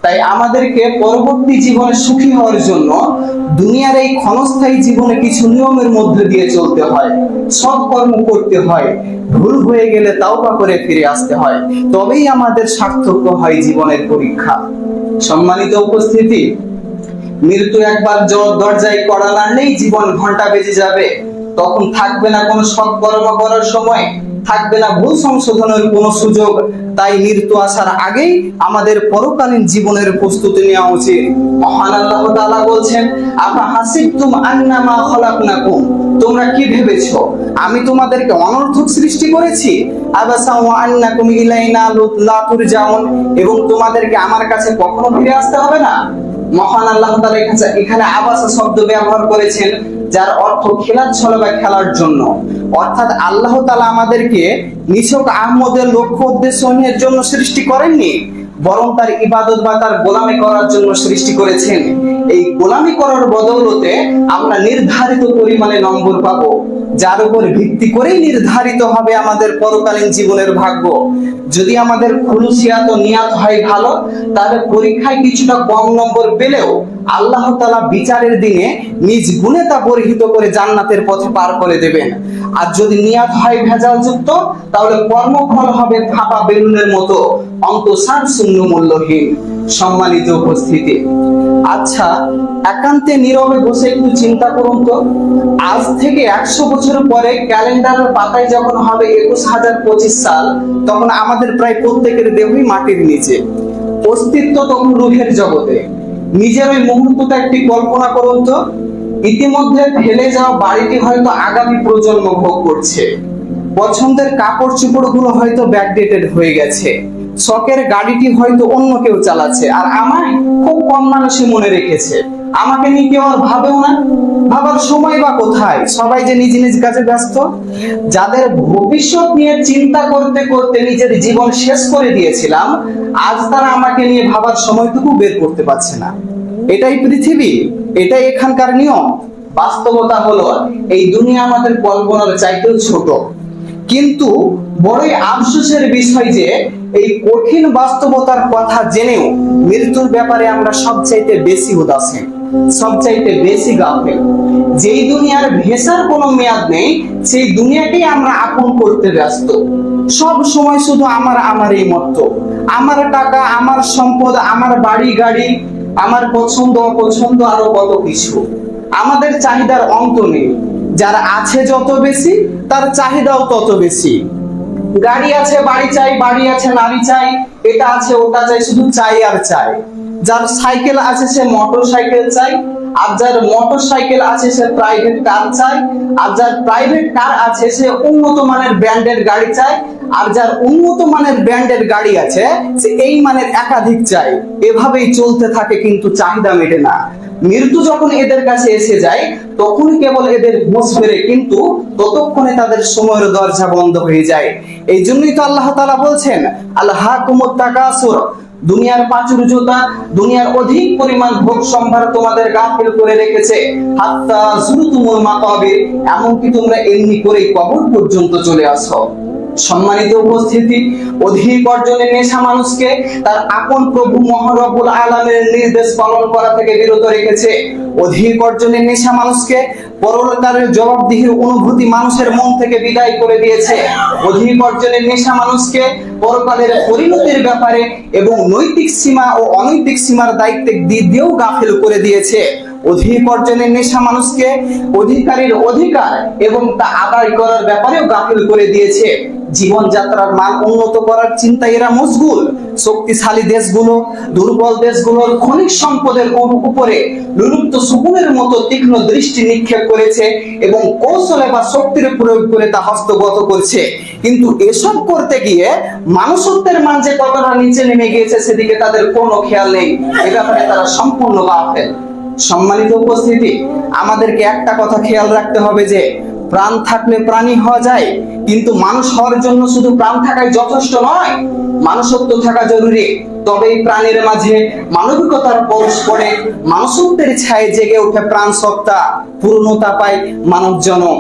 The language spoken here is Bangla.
তাই আমাদেরকে পরবর্তী জীবনে সুখী হওয়ার জন্য দুনিয়ার এই ক্ষণস্থায়ী জীবনে কিছু নিয়মের মধ্যে দিয়ে চলতে হয়, সৎ কর্ম করতে হয়, ভুল হয়ে গেলে তাওবা করে ফিরে আসতে হয়, তবেই আমাদের সার্থক হয় জীবনের পরীক্ষা। সম্মানিত উপস্থিতি, মৃত্যু একবার দরজায় কড়া নাড়লেই জীবন ঘন্টা বেজে যাবে। তখন থাকবে না কোনো সৎকর্ম করার সময়, থাকবে না ভুল সংশোধনের কোনো সুযোগ। তাই মৃত্যু আসার আগেই আমাদের পরকালীন জীবনের প্রস্তুতি নেওয়া উচিত। মহান আল্লাহ তাআলা বলছেন, আফা হাসিবতুম আন্নামা খলাকনাকুম, তোমরা কি ভেবেছো আমি তোমাদেরকে অনর্থক সৃষ্টি করেছি? আবাসা ওয়া আন্নাকুম ইলাইনা লা তুরজাউন, এবং তোমাদেরকে আমার কাছে কখনো ফিরে আসতে হবে না। মহান আল্লাহ তাআলা এখানে আবাসা শব্দ ব্যবহার করেছেন, যার অর্থ খেলাচ্ছলে বা খেলার জন্য। অর্থাৎ আল্লাহ তাআলা আমাদেরকে নিছক আহমদের লক্ষ্য উদ্দেশ্যের জন্য সৃষ্টি করেননি, বরং তার ইবাদত বা তার গোলামি করার জন্য সৃষ্টি করেছেন। এই গোলামি করার বদৌলতে আমরা নির্ধারিত পরিমাণে নম্বর পাবো, যার উপর ভিত্তি করেই নির্ধারিত হবে আমাদের পরকালীন জীবনের ভাগ্য। যদি আমাদের খুলুসিয়াত ও নিয়াত হয় ভালো, তাহলে পরীক্ষায় কিছুটা কম নম্বর পেলেও আল্লাহ তাআলা বিচারের দিনে নিজ গুণে তা পরিহিত করে জান্নাতের পথে পার করে দেবেন। আর যদি নিয়াত হয় ভেজালযুক্ত, তাহলে কর্মফল হবে ফাঁপা বেলুনের মতো, অন্তঃসার শূন্য মূল্যহীন। সম্মানিত উপস্থিতি, আচ্ছা একান্তে নীরবে বসে একটু চিন্তা করুন তো, আজ থেকে 100 বছর পরে ক্যালেন্ডারের পাতায় যখন হবে 21025 সাল, তখন আমাদের প্রায় প্রত্যেকের দেহই মাটির নিচে, অস্তিত্ব তখন রূহের জগতে। নিজের ওই মুহূর্তটা একটি কল্পনা করুন তো, ইতিমধ্যে ফেলে যাওয়া বাড়িটি হয়তো আগামী প্রজন্ম ভোগ করছে, পছন্দের কাপড় চোপড় গুলো হয়তো ব্যাকডেটেড হয়ে গেছে, শখের গাড়িটি হয়তো অন্য কেউ চালাচ্ছে, আর আমায় খুব কম মানুষই মনে রেখেছে। আমাকে নিয়ে কেউ আর ভাবেও না, ভাবার সময় বা কোথায়, সবাই যে নিজ নিজ কাজে ব্যস্ত। যাদের ভবিষ্যৎ নিয়ে চিন্তা করতে করতে নিজের জীবন শেষ করে দিয়েছিলাম, আজ তারা আমাকে নিয়ে ভাবার সময়টুকু বের করতে পারছে না। এটাই পৃথিবী, এটাই এখানকার নিয়ম। বাস্তবতা হলো এই দুনিয়া আমাদের কল্পনার চাইতেও ছোট। কিন্তু বড়ই আফসোসের বিষয় যে এই কঠিন বাস্তবতার কথা জেনেও মৃত্যুর ব্যাপারে আমরা সবচাইতে বেশি উদাসীন, সবচাইতে বেশি গাফেল। যেই দুনিয়ার ভেসার কোনো মেয়াদ নেই, সেই দুনিয়াকেই আমরা আপন করতে ব্যস্ত। সব সময় শুধু আমার এই মত, আমার টাকা, আমার সম্পদ, আমার বাড়ি গাড়ি, আমার পছন্দ অপছন্দ, আরো কত কিছু। আমাদের চাহিদার অন্ত নেই। যার আছে যত বেশি, তার চাহিদাও তত বেশি। গাড়ি আছে বাড়ি চাই, বাড়ি আছে নারী চাই, এটা আছে ওটা চাই, শুধু চাই আর চাই। যার সাইকেল আছে সে মোটর সাইকেল চাই, আর যার মোটর সাইকেল আছে সে প্রাইভেট কার চাই, আর যার প্রাইভেট কার আছে সে উন্নত মানের ব্র্যান্ডের গাড়ি চাই, আর যার উন্নত মানের ব্র্যান্ডের গাড়ি আছে সে এই মানের একাধিক চাই। এভাবেই চলতে থাকে, কিন্তু চাহিদা মেটে না। মৃত্যু যখন এদের কাছে এসে যায়, তখন কেবল এদের হুঁশ ফেরে, কিন্তু ততক্ষণে তাদের সময়ের দরজা বন্ধ হয়ে যায়। এই জন্যই তো আল্লাহ তাআলা বলছেন, আলহাকুমুত তাকাসুর, দুনিয়ার প্রাচুর্যতা, দুনিয়ার অধিক পরিমাণ ভোগ সম্ভার তোমাদের গাফিল করে রেখেছে, হাত্তা যুরতুমুল মাকাবির, এমনকি তোমরা এমনি করেই কবর পর্যন্ত চলে আসো। সম্মানিত উপস্থিতি, অধিক অর্জনের নেশা মানুষকে তার আপন প্রভু মহান রব্বুল আলামিনের নির্দেশ পালন করা থেকে বিরত রেখেছে। অধিক অর্জনের নেশা মানুষকে পরকালের জবাবদিহির অনুভূতি মানুষের মন থেকে বিদায় করে দিয়েছে। অধিক অর্জনের নেশা মানুষকে পরকালের পরিণতির ব্যাপারে এবং নৈতিক সীমা ও অনৈতিক সীমার দায়িত্ব দিয়েও গাফিল করে দিয়েছে। অধিক অর্জনের নেশা মানুষকে অধিকারীর অধিকার এবং তা আদায় করার ব্যাপারেও গাফিল করে দিয়েছে। জীবনযাত্রার মান উন্নত করার চিন্তায় এরা মশগুল। শক্তিশালী দেশগুলো দুর্বল দেশগুলোর খনিজ সম্পদের উপরে লুলুপ্ত শকুনের মতো তীক্ষ্ণ দৃষ্টি নিক্ষেপ করেছে এবং কৌশলে বা শক্তির প্রয়োগ করে তা হস্তগত করছে। কিন্তু এসব করতে গিয়ে মানুষত্বের মান যে কতটা নিচে নেমে গিয়েছে সেদিকে তাদের কোনো খেয়াল নেই। এ ব্যাপারে তারা সম্পূর্ণ গাফেল। সম্মানিত উপস্থিতি, আমাদেরকে একটা কথা খেয়াল রাখতে হবে যে প্রাণ থাকলে প্রাণী হওয়া যায়, কিন্তু মানুষ হওয়ার জন্য শুধু প্রাণ থাকাই যথেষ্ট নয়, মানুষত্ব থাকা জরুরি। তবেই প্রাণীর মাঝে মানবিকতার পরশ পড়ে, মানুষত্বের ছায়ে জেগে ওঠে প্রাণ সত্তা, পূর্ণতা পায় মানব জনম।